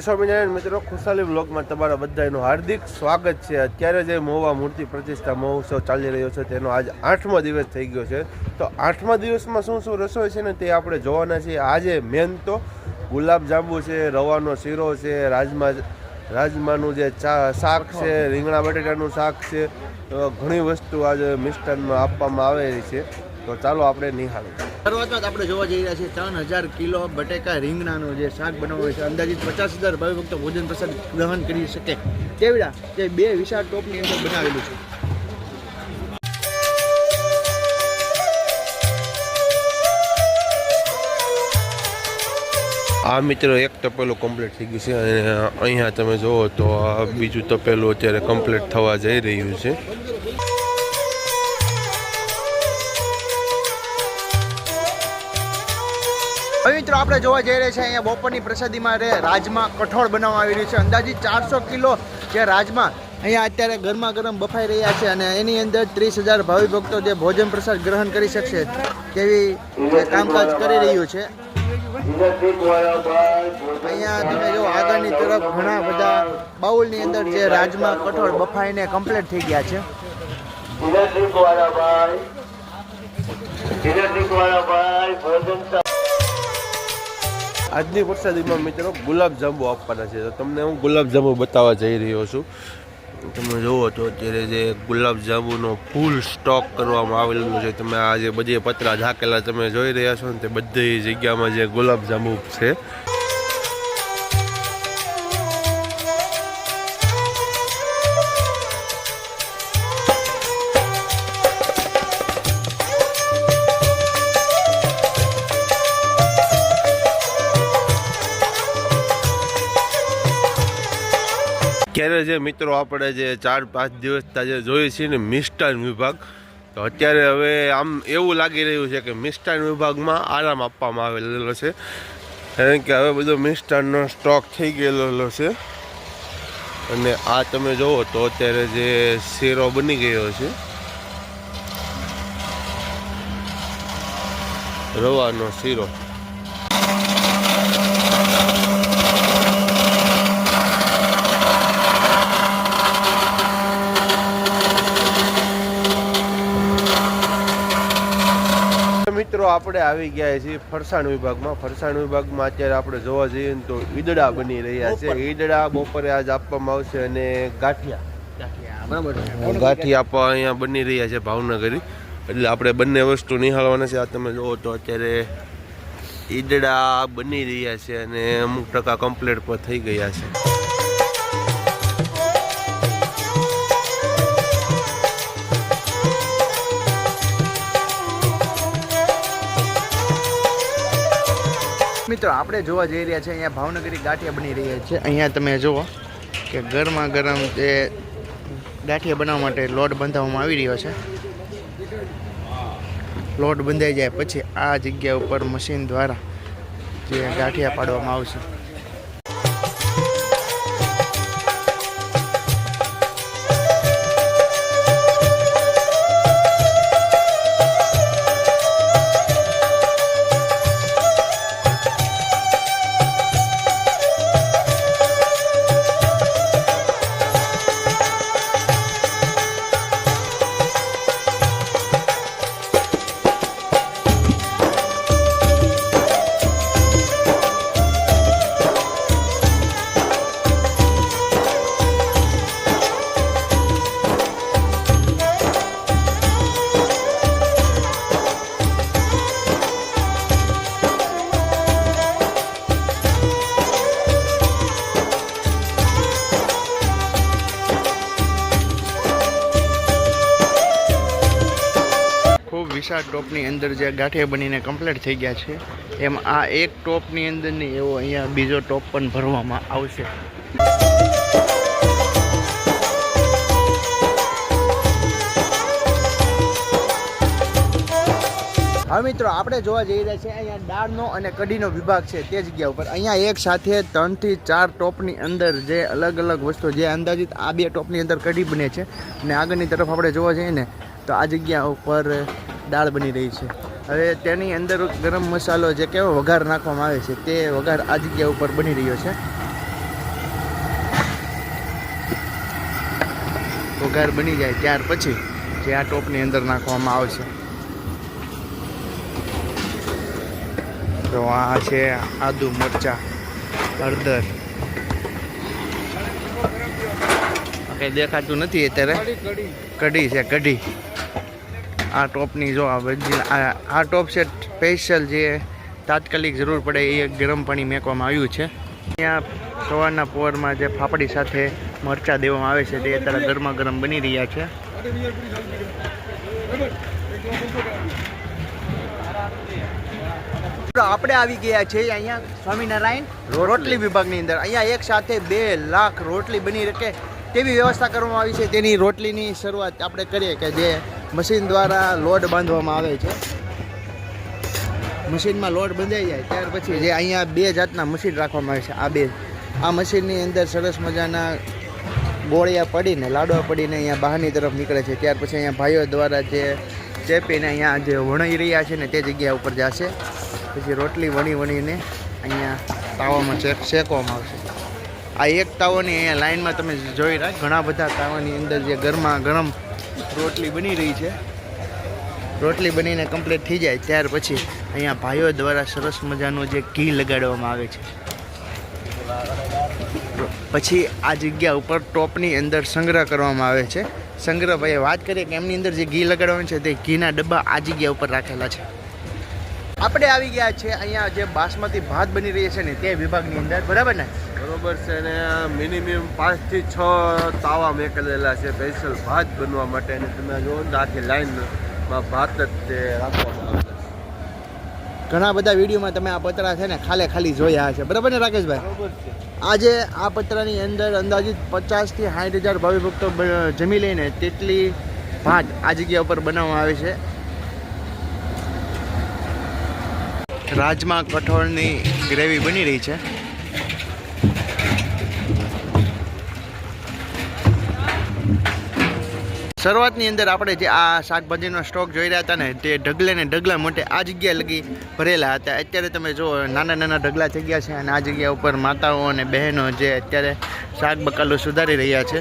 સ્વામિનારાયણ મિત્રો, ખુશાલી વ્લોગમાં તમારા બધાનું હાર્દિક સ્વાગત છે। અત્યારે જે મહુવા મૂર્તિ પ્રતિષ્ઠા મહોત્સવ ચાલી રહ્યો છે તેનો આજ 8મો દિવસ થઈ ગયો છે। તો 8મા દિવસમાં શું શું રસોઈ છે ને તે આપણે જોવાના છીએ। આજે મેન તો ગુલાબજાંબુ છે, રવાનો શીરો છે, રાજમાનું જે શાક છે, રીંગણા બટેટાનું શાક છે, ઘણી વસ્તુ આજે મિષ્ટાનમાં આપવામાં આવેલી છે। તો ચાલો આપણે નિહાળીએ। શરૂઆતમાં આપણે જોવા જઈ રહ્યા છીએ 3000 કિલો બટેકા રીંગણાનું જે શાક બનાવવું છે। અંદાજિત 50,000 ભાવિ ભક્તો ભોજન પ્રસાદ ગ્રહણ કરી શકે તેવડા તે બે વિશાળ ટોપની અંદર બનાવેલું છે। આ મિત્રો એક તપેલું કમ્પ્લીટ થઈ ગયું છે અને અહીંયા તમે જુઓ તો આ બીજું તપેલું અત્યારે કમ્પ્લીટ થવા જઈ રહ્યું છે। મિત્રો આપણે જોવા જઈ રહ્યા છીએ અહીંયા બપોરની પ્રસાદીમાં રાજમા કઠોળ બનાવવામાં આવી રહ્યું છે। અંદાજિત 400 કિલો જે રાજમા અહીંયા અત્યારે ગરમા ગરમ બફાઈ રહ્યા છે અને એની અંદર 30,000 ભાવિ ભક્તો જે ભોજન પ્રસાદ ગ્રહણ કરી શકશે તેવી જે કામકાજ કરી રહ્યું છે। અહીંયા તમે જો આગળની તરફ ઘણા બધા બાઉલની અંદર જે રાજમા કઠોળ બફાઈને કમ્પ્લીટ થઈ ગયા છે। આજની પ્રસાદીમાં મિત્રો ગુલાબજાંબુ આપવાના છે। તો તમને હું ગુલાબજાંબુ બતાવવા જઈ રહ્યો છું। તમે જુઓ તો અત્યારે જે ગુલાબજાંબુનો ફૂલ સ્ટોક કરવામાં આવેલું છે। તમે આ જે બધી પતરા ઝાકેલા તમે જોઈ રહ્યા છો ને તે બધી જગ્યામાં જે ગુલાબજાંબુ છે। અત્યારે જે મિત્રો આપણે જે 4-5 દિવસ જે જોઈએ છીએ ને મિષ્ટાન વિભાગ, તો અત્યારે હવે આમ એવું લાગી રહ્યું છે કે મિષ્ટાન વિભાગમાં આરામ આપવામાં આવેલો છે, કારણ કે હવે બધો મિષ્ટાનનો સ્ટોક થઈ ગયેલો છે। અને આ તમે જુઓ તો અત્યારે જે શીરો બની ગયો છે, રવાનો શીરો। મિત્રો આપણે આવી ગયા છીએ ફરસાણ વિભાગમાં। ફરસાણ વિભાગમાં અત્યારે આપણે જોવા જઈએ ને તો ઈદડા બની રહ્યા છે। ઈદડા બપોરે આજ આપવામાં આવશે અને ગાંઠિયા આપવા અહીંયા બની રહ્યા છે ભાવનગરી, એટલે આપણે બંને વસ્તુ નિહાળવાના છે। આ તમે જુઓ તો અત્યારે ઈદડા બની રહ્યા છે અને અમુક ટકા કમ્પ્લીટ પર થઈ ગયા છે। મિત્રો આપણે જોવા જઈ રહ્યા છીએ અહીંયા ભાવનગરી ગાંઠિયા બની રહ્યા છે। અહીંયા તમે જુઓ કે ગરમા ગરમ જે ગાંઠિયા બનાવવા માટે લોટ બંધાવવામાં આવી રહ્યો છે। લોટ બંધાઈ જાય પછી આ જગ્યા ઉપર મશીન દ્વારા જે ગાંઠિયા પાડવામાં આવશે। વિશાળ ટોપની અંદર જે ગાંઠિયા બનીને કમ્પ્લીટ થઈ ગયા છે, એમ આ એક ટોપની અંદર નહીં એવો અહીંયા બીજો ટોપ પણ ભરવામાં આવશે। હવે મિત્રો આપણે જોવા જઈ રહ્યા છીએ અહીંયા દાળનો અને કઢીનો વિભાગ છે તે જગ્યા ઉપર। અહીંયા એક સાથે 3 થી 4 ટોપની અંદર જે અલગ અલગ વસ્તુ, જે અંદાજિત આ 2 ટોપની અંદર કઢી બને છે અને આગળની તરફ આપણે જોવા જઈએ ને તો આ જગ્યા ઉપર દાળ બની રહી છે। હવે તેની અંદર ગરમ મસાલો જે કેવો વઘાર નાખવામાં આવે છે તે વઘાર આ જગ્યા ઉપર બની રહ્યો છે। વઘાર બની જાય ત્યાર પછી જે આ ટોપની અંદર નાખવામાં આવશે. તો આ છે આદુ, મરચાં, હળદર. કંઈ દેખાતું નથી અત્યારે. કઢી છે, કઢી. આ ટોપની જો આ ટોપ છે સ્પેશિયલ, જે તાત્કાલિક જરૂર પડે એ ગરમ પાણી મેકવામાં આવ્યું છે. અહીંયા સવારના પોરમાં જે ફાફડી સાથે મરચાં દેવામાં આવે છે તે અત્યારે ગરમા ગરમ બની રહ્યા છે. આપણે આવી ગયા છે અહીંયા સ્વામિનારાયણ રોટલી વિભાગની અંદર. અહીંયા એક સાથે 2 લાખ રોટલી બની શકે તેવી વ્યવસ્થા કરવામાં આવી છે. તેની રોટલીની શરૂઆત આપણે કરીએ કે જે મશીન દ્વારા લોડ બાંધવામાં આવે છે. મશીનમાં લોડ બંધાઈ જાય ત્યાર પછી જે અહીંયા 2 જાતના મશીન રાખવામાં આવે છે. આ મશીનની અંદર સરસ મજાના ગોળિયા પડીને લાડવા પડીને અહીંયા બહારની તરફ નીકળે છે. ત્યાર પછી અહીંયા ભાઈઓ દ્વારા જે ચેપીને અહીંયા જે વણાઈ રહ્યા છે ને તે જગ્યા ઉપર જશે. પછી રોટલી વણીને અહીંયા તાવામાં શેકવામાં આવશે. આ એક તાવાની અહીંયા લાઈનમાં તમે જોઈ રહ્યા ઘણા બધા તાવાની અંદર જે ગરમા ગરમ રોટલી બની રહી છે. રોટલી બનીને કમ્પ્લીટ થઈ જાય ત્યાર પછી અહીંયા ભાઈઓ દ્વારા સરસ મજાનું જે ઘી લગાડવામાં આવે છે. પછી આ જગ્યા ઉપર ટોપની અંદર સંગ્રહ કરવામાં આવે છે. સંગ્રહ ભાઈએ વાત કરીએ કે એમની અંદર જે ઘી લગાડવાનું છે તે ઘીના ડબ્બા આ જગ્યા ઉપર રાખેલા છે. આપણે આવી ગયા છે અહીંયા જે બાસમતી ભાત બની રહી છે ને તે વિભાગની અંદર, બરાબર ને? બરોબર છે. ને મિનિમમ 5 થી 6 તાવા મેકેલેલા છે સ્પેશિયલ ભાત બનવા માટે. અને તમે જુઓ ને આખી લાઈનમાં ભાત જ તે રાખવામાં આવે છે. ઘણા બધા વિડીયોમાં તમે આ પતરા છે ને ખાલી જોયા હશે, બરાબર ને રાકેશભાઈ? બરોબર છે. આજે આ પતરાની અંદર અંદાજિત 50 થી 60,000 ભાવિ ભક્તો જમી લઈને તેટલી ભાત આ જગ્યા ઉપર બનાવવામાં આવે છે. રાજમા કઠોળની ગ્રેવી બની રહી છે. શરૂઆતની અંદર આપણે જે આ શાકભાજીનો સ્ટોક જોઈ રહ્યા હતા ને તે ઢગલે ને ઢગલા મોટે આ જગ્યા લગી ભરેલા હતા. અત્યારે તમે જો નાના ઢગલા થઈ ગયા છે અને આ જગ્યા ઉપર માતાઓ અને બહેનો જે અત્યારે શાક બકાલું સુધારી રહ્યા છે.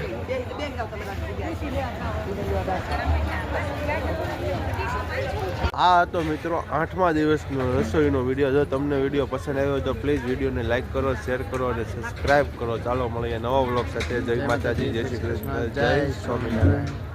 આ હતો મિત્રો 8મા દિવસનો રસોઈનો વિડીયો. જો તમને વિડીયો પસંદ આવ્યો તો પ્લીઝ વિડીયોને લાઈક કરો, શેર કરો અને સબસ્ક્રાઈબ કરો. ચાલો મળીએ નવા વ્લોગ સાથે. જય માતાજી, જય શ્રી કૃષ્ણ, જય સ્વામિનારાયણ.